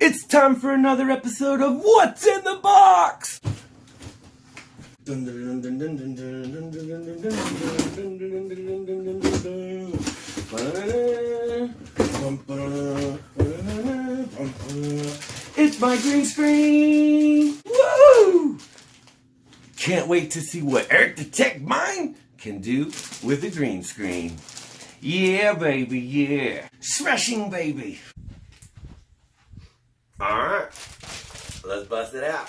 It's time for another episode of What's in the Box? It's my green screen! Woo! Can't wait to see what Eric the Tech Mind can do with a green screen. Yeah, baby, yeah. Smashing, baby. Alright, let's bust it out.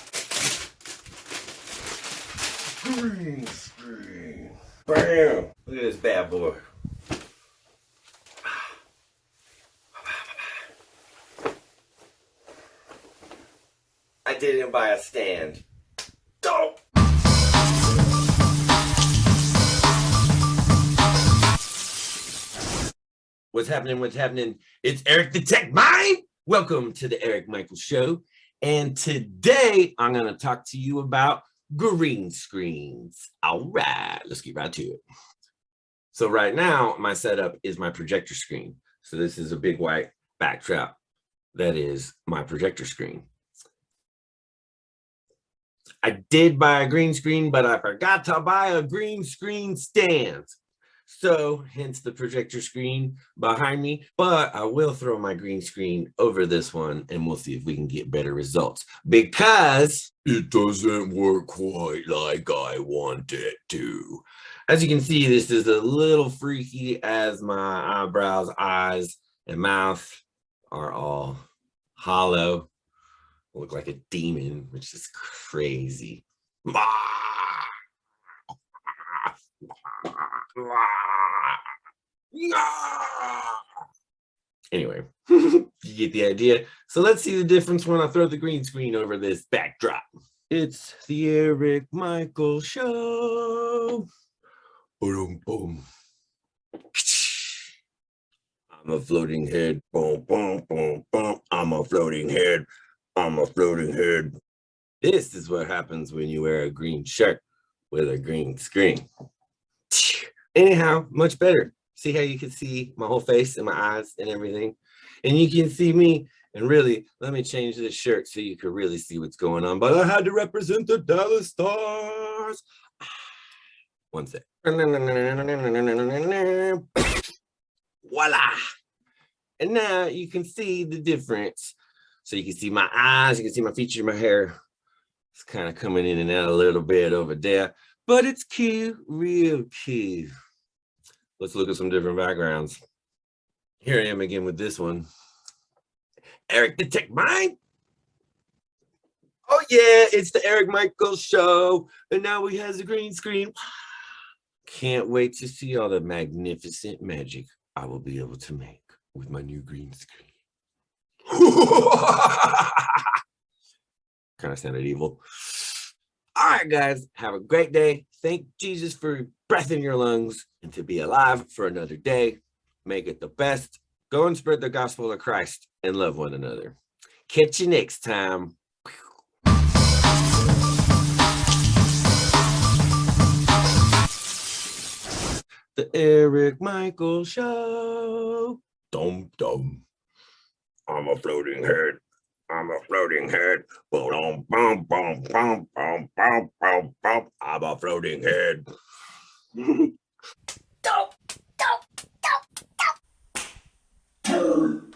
Green screen. Bam! Look at this bad boy. I didn't buy a stand. Dope! What's happening? What's happening? It's Eric the Tech Mind. Welcome to the Eric Michael Show. And today I'm going to talk to you about green screens. All right, let's get right to it. So right now, my setup is my projector screen. So this is a big white backdrop. That is my projector screen. I did buy a green screen, but I forgot to buy a green screen stand. So hence the projector screen behind me, but I will throw my green screen over this one and we'll see if we can get better results because it doesn't work quite like I want it to. As you can see, this is a little freaky as my eyebrows, eyes, and mouth are all hollow. I look like a demon, which is crazy. Anyway, you get the idea. So let's see the difference when I throw the green screen over this backdrop. It's the Eric Michael Show. Boom, boom. I'm a floating head. Boom, boom, boom, boom. I'm a floating head. I'm a floating head. This is what happens when you wear a green shirt with a green screen. Anyhow, much better. See how you can see my whole face and my eyes and everything? And you can see me. And really, let me change this shirt so you can really see what's going on. But I had to represent the Dallas Stars. One sec. Voila. And now you can see the difference. So you can see my eyes, you can see my features, my hair. It's kind of coming in and out a little bit over there. But it's cute, real cute. Let's look at some different backgrounds. Here I am again with this one. Eric the Tech Mind. Oh yeah, it's the Eric Michael Show. And now he has a green screen. Can't wait to see all the magnificent magic I will be able to make with my new green screen. Kind of sounded evil. All right, guys, have a great day. Thank Jesus for breath in your lungs and to be alive for another day. Make it the best. Go and spread the gospel of Christ and love one another. Catch you next time. The Eric Michael Show. Dum dum. I'm a floating head. I'm a floating head. Boom, boom, boom, boom, boom, boom, boom, boom. I'm a floating head. Dope, dope, dope, dope.